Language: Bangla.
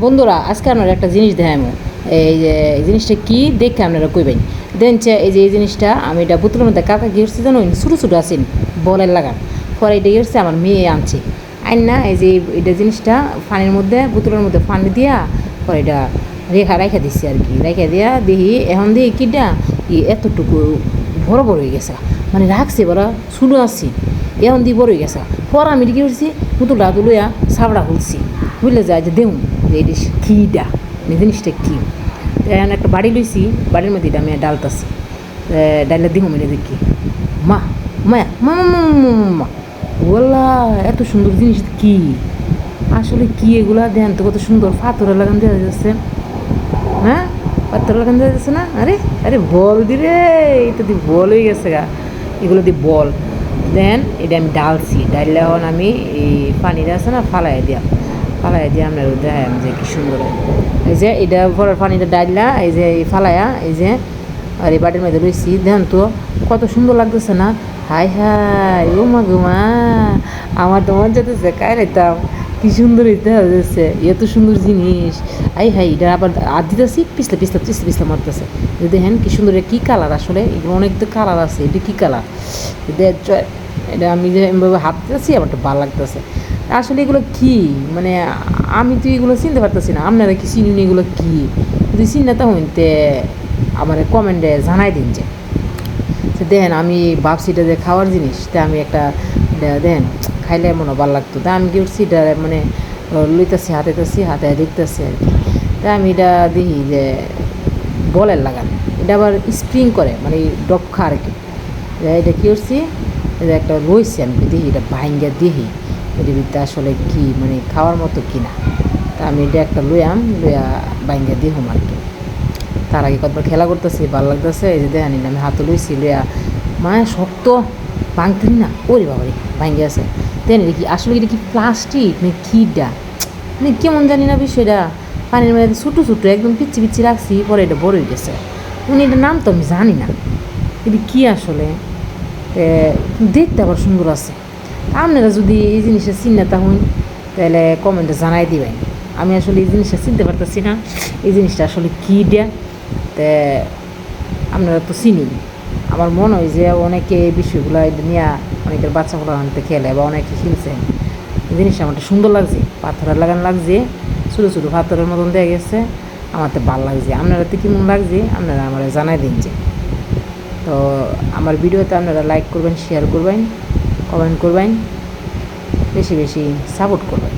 বন্ধুরা আজকে আপনারা একটা জিনিস দেখাবো। এই যে এই জিনিসটা কি দেখে আপনারা কইবেন দেন এই যে এই জিনিসটা আমি এটা বোতলের মধ্যে কাকা কি করছি জানো, ছোটো ছোটো আছেন বলের লাগান। পরে এটা গেছে আমার মেয়ে আনছে আইন না, এই যে এটা জিনিসটা পানির মধ্যে বোতলের মধ্যে পানি দিয়া পরে এটা রেখা দিচ্ছি আর কি, রেখা দিয়া দেখি এখন দেখি কিটা এতটুকু বড় বড় হয়ে গেছে, মানে রাখছে বড় শুরু আসছি এখন দিয়ে বড় হয়ে গেছে। পর আমি কি করছি বোতলটা তুলিয়া সাবড়া খুলছি, বুঝলে যায় যে দেউন যে এই কীটা জিনিসটা কী। এখন একটা বাড়ি লইছি, বাড়ির মধ্যে এটা আমি ডালতাছি, ডাইলে দিহ মেরে দেখি মা মায়া মা মা বললা এত সুন্দর জিনিস কি আসলে কি এগুলা দেন তো কত সুন্দর পাথরের লাগান দেওয়া যাচ্ছে, হ্যাঁ পাথর লাগান দেওয়া যাচ্ছে না। আরে আরে বল দিরে এটা দিয়ে বল হয়ে গেছে গা, এগুলো দিয়ে বল দেন এটা আমি ডালছি, ডাইলে এখন আমি এই পানিটা আছে না ফালাই দিয়া আপনার দেখাই যে কি সুন্দর। এই যে এটা ভরার পানিটা ডাইলা এই যে ফালাইয়া এই যে আর এই বাটির মধ্যে রয়েছি দেন তো কত সুন্দর লাগতেছে না। হাই হাই ও মা গো মা, আমার তো মন যেতেছে কাই রাইতাম, কি সুন্দর হইতে হচ্ছে এত সুন্দর জিনিস। আই হাই এটা আবার আর দিতেছি পিছলে পিছলে পিছলে পিছলে মারতেছে। দেখেন কি সুন্দর, কি কালার আসলে এগুলো অনেক তো কালার আছে, এটা কী কালার এটা আমি যে হাত দিতেছি আমার তো ভালো লাগতেছে। আসলে এগুলো কী মানে আমি তো এগুলো চিনতে পারতেছি না, আপনারা কি চিনুন এগুলো কী? যদি চিন্তা তা হইতে আমার কমেন্টে জানাই দিন যে দেখেন আমি ভাবছি এটা যে খাওয়ার জিনিস, তা আমি একটা দেখেন খাইলে মনে ভালো লাগতো, তা আমি কি করছি এটা মানে লইতেছি হাতে দেখতেছি আর কি। তা আমি এটা দেখি যে বলের লাগান, এটা আবার স্প্রিং করে মানে ডক্ষা আর কি। এটা কী করছি এটা একটা রয়েছে, আমি দেখি এটা ভাঙ্গা দেখি এটার ভিতরে আসলে কী মানে খাওয়ার মতো কিনা। তা আমি এটা একটা লইয়া ভাঙ্গা দিহুম আর কি। তার আগে কতবার খেলা করতেছি ভালো লাগতেছে, এই যে দেখা নিন আমি হাতে লইছি লইয়া মায়ের শক্ত ভাঙতেন না, ওরে বাবারে ভাঙ্গে আছে। দেন এটা কি আসলে এটা কি প্লাস্টিক মানে কীটা মানে কেমন জানি না বিষয়টা। পানির মধ্যে ছোটো ছোটো একদম পিচ্ছি পিচ্ছি রাখছি, পরে এটা বড় হয়ে গেছে। মানে এটার নাম তো আমি জানি না এটা কী আসলে, দেখতে আবার সুন্দর আছে। আপনারা যদি এই জিনিসটা চিন্তা হন তাহলে কমেন্টে জানাই দিবেন। আমি আসলে এই জিনিসটা চিনতে পারতেছি না এই জিনিসটা আসলে কী দেয়া, তে আপনারা তো চিনি। আমার মনে হয় যে অনেকে এই বিষয়গুলো নিয়ে অনেকের বাচ্চাগুলো আনতে খেলে বা অনেকে খেলছেন, এই জিনিসটা আমার সুন্দর লাগছে, পাথরের লাগান লাগছে, ছোটো ছোটো পাথরের মতন দেওয়া গেছে, আমার তো ভালো লাগছে। আপনারা তো কেমন লাগছে আপনারা আমার জানাই দিন যে। তো আমার ভিডিওতে আপনারা লাইক করবেন, শেয়ার করবেন, কমেন্ট করবেন, বেশি বেশি সাপোর্ট করবেন।